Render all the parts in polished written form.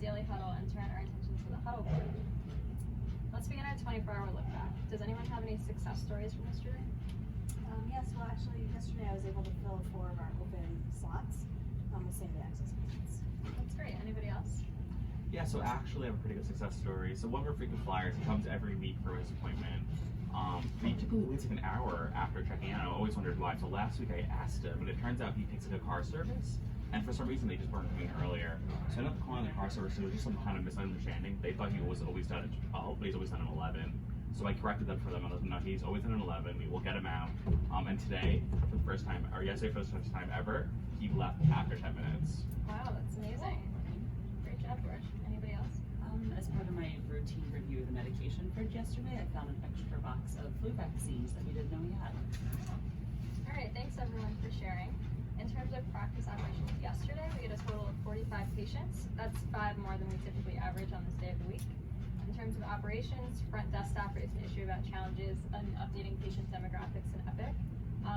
daily huddle and turn our attention to the huddle board. Let's begin our 24-hour look back. Does anyone have any success stories from yesterday? Yes, well actually yesterday I was able to fill 4 of our open slots with same-day access patients. That's great. Anybody else? Yeah, so actually I have a pretty good success story. So one of our frequent flyers, he comes every week for his appointment. He typically waits like an hour after checking in. I always wondered why. So last week I asked him, and it turns out he takes like a car service, and for some reason they just weren't coming earlier. So I ended up calling the car service, and it was just some kind of misunderstanding. They thought he was always done at 12, but he's always done at 11. So I corrected that for them and let them know he's always done at 11. We will get him out. And today, for the first time, or yesterday for the first time ever, he left after 10 minutes. Wow, that's amazing. Great job, George. Anybody else? As part of my routine review of the medication fridge yesterday, I found an extra box of flu vaccines that we didn't know we had. All right, thanks everyone for sharing. In terms of practice operations yesterday, we had a total of 45 patients. That's 5 more than we typically average on this day of the week. In terms of operations, front desk staff raised an issue about challenges in updating patient demographics in Epic.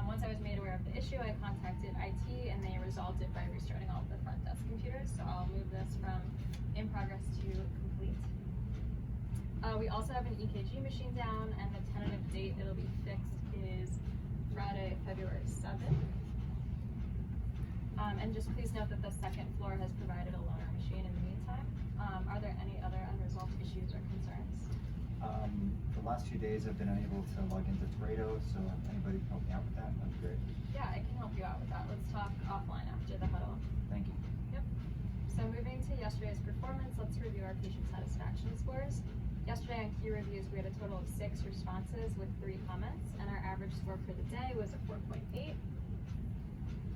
Once I was made aware of the issue, I contacted IT and they resolved it by restarting all of the front desk computers. So I'll move this from in progress to complete. We also have an EKG machine down, and the tentative date it'll be fixed is Friday, February 7th. And just please note that the second floor has provided a loaner machine in the meantime. Are there any other unresolved issues or concerns? The last 2 days I've been unable to log into Pareto, so if anybody can help me out with that, that'd be great. Yeah, I can help you out with that. Let's talk offline after the huddle. Thank you. Yep. So moving to yesterday's performance, let's review our patient satisfaction scores. Yesterday on key reviews, we had a total of 6 responses with 3 comments, and our average score for the day was a 4.8.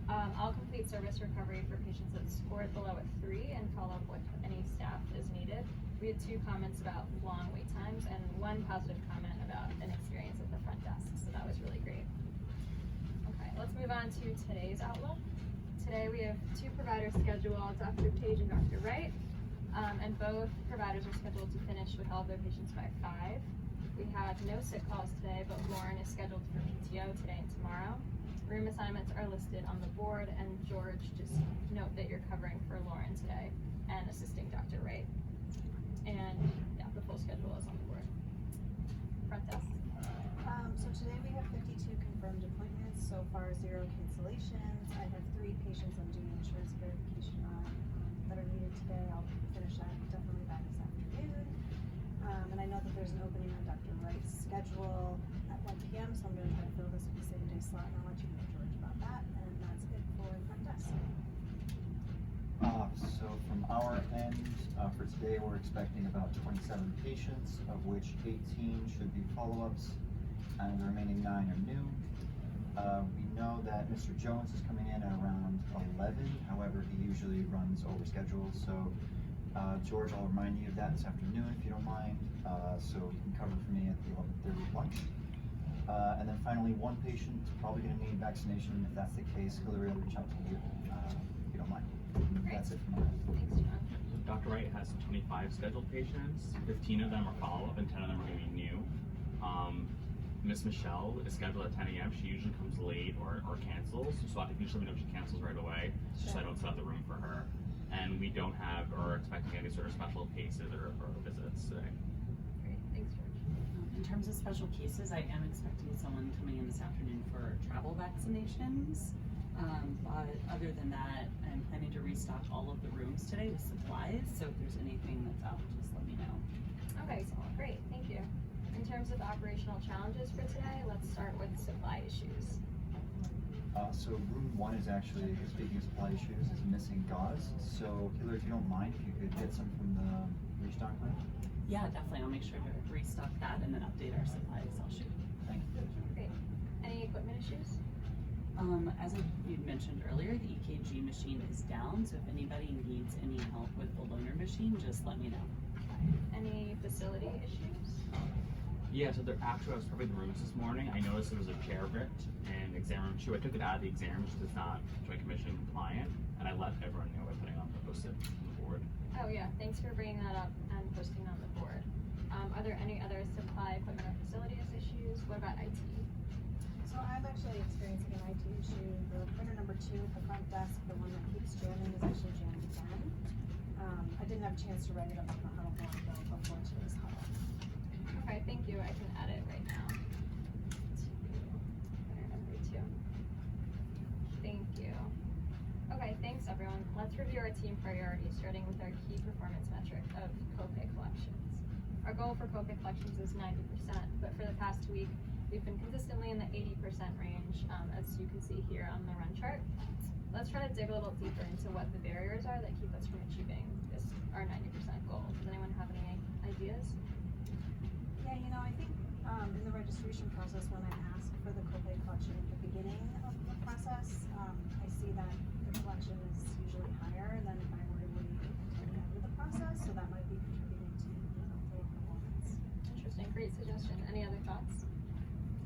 I'll complete service recovery for patients that scored below a 3 and follow up with any staff as needed. We had 2 comments about long wait times and 1 positive comment about an experience at the front desk, so that was really great. Okay, let's move on to today's outlook. Today we have 2 providers scheduled, Dr. Page and Dr. Wright, and both providers are scheduled to finish with all of their patients by 5. We have no sick calls today, but Lauren is scheduled for PTO today and tomorrow. Room assignments are listed on the board, and George, just note that you're covering for Lauren today and assisting Dr. Wright. And yeah, the full schedule is on the board. Front desk. So today we have 52 confirmed appointments, so far 0 cancellations. I have 3 patients I'm doing insurance verification on that are needed today. I'll finish that definitely by this afternoon. And I know that there's an opening on Dr. Wright's schedule at 1 p.m., so I'm going to try to fill this with the same day slot, and I'll let you know, George, about that. And that's it for front desk. So from our end, for today we're expecting about 27 patients, of which 18 should be follow-ups, and the remaining 9 are new. We know that Mr. Jones is coming in at around 11, however he usually runs over schedule, so George, I'll remind you of that this afternoon if you don't mind, so you can cover for me at the 11:30 lunch. And then finally, 1 patient probably going to need vaccination. If that's the case, Hillary will reach out to you if you don't mind. Great. That's it from my end. Thanks, John. Dr. Wright has 25 scheduled patients. 15 of them are follow-up, and 10 of them are going to be new. Miss Michelle is scheduled at 10 a.m. She usually comes late or cancels, so I usually know if she cancels right away, just so I don't set up the room for her. And we don't have or are expecting any sort of special cases or visits today. Great, thanks, George. In terms of special cases, I am expecting someone coming in this afternoon for travel vaccinations. But other than that, I'm planning to restock all of the rooms today with supplies, so if there's anything that's out, just let me know. Okay, great, thank you. In terms of operational challenges for today, let's start with supply issues. So room 1 is actually, speaking of supply issues, is missing gauze. So Hillary, if you don't mind, if you could get some from the restock room. Yeah, definitely. I'll make sure to restock that and then update our supplies. I'll shoot. Thank you. Great. Any equipment issues? As you mentioned earlier, the EKG machine is down, so if anybody needs any help with the loaner machine, just let me know. Any facility issues? Yeah, so there actually, I was prepping the rooms this morning. I noticed there was a chair ripped in exam room 2. I took it out of the exam room because it's not Joint Commission compliant, and I let everyone know by putting on the post-it on the board. Oh yeah, thanks for bringing that up and posting on the board. Are there any other supply, equipment, or facilities issues? What about IT? So I'm actually experiencing an IT issue. The printer number 2 at the front desk, the one that keeps jamming, is actually jammed again. I didn't have have a chance to write it up on the huddle board though before today's huddle. Okay, thank you. I can add it right now. Letter number 2. Thank you. Okay, thanks everyone. Let's review our team priorities, starting with our key performance metric of copay collections. Our goal for copay collections is 90%, but for the past week, we've been consistently in the 80% range, as you can see here on the run chart. Let's try to dig a little deeper into what the barriers are that keep us from achieving our 90% goal. Does anyone have any ideas? Yeah, you know, I think in the registration process, when I ask for the copay collection at the beginning of the process, I see that the collection is usually higher than if I were to wait until the end of the process, so that might be contributing to the low performance. Interesting, great suggestion. Any other thoughts?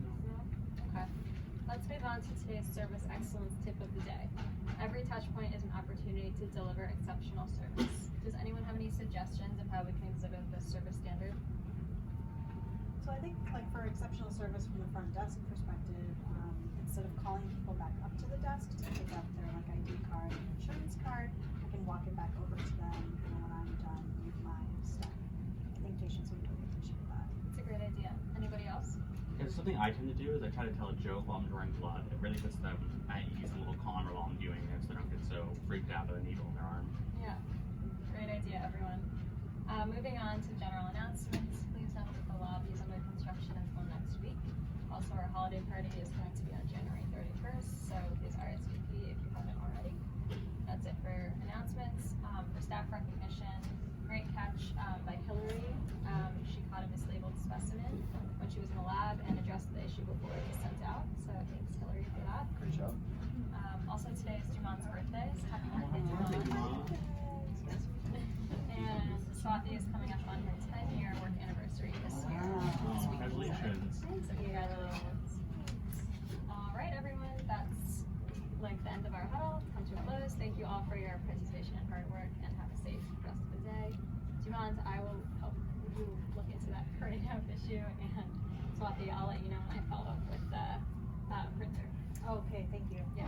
No? Okay. Let's move on to today's service excellence tip of the day. Every touch point is an opportunity to deliver exceptional service. Does anyone have any suggestions of how we can exhibit this service standard? So I think, like, for exceptional service from the front desk perspective, instead of calling people back up to the desk to pick up their like ID card and insurance card, I can walk it back over to them when I'm done with my step. I think patients would really appreciate that. It's a great idea. Anybody else? Yeah, something I tend to do is I try to tell a joke while I'm drawing blood. It really puts them at ease, a little calmer while I'm doing it, so they don't get so freaked out by the needle in their arm. Yeah, great idea, everyone. Moving on to general announcements. Please note that the lobby is under construction until next week. Also, our holiday party is going to be on January 31st, so please RSVP if you haven't already. That's it for announcements. For staff recognition, great catch by Hillary. She caught a mislabeled specimen when she was in the lab and addressed the issue before it was sent out, so thanks Hillary for that. Great job. Also today is Jumon's birthday, so happy birthday Jumon. And Swati is coming up on her 10-year work anniversary this year. Oh, congratulations. So congratulations. All right, everyone, that's like the end of our huddle. Come to a close. Thank you all for your participation and hard work, and have a safe rest of the day. Jumon, I will help you look into that printing out issue, and Swati, I'll let you know when I follow up with the printer. Okay, thank you. Yeah.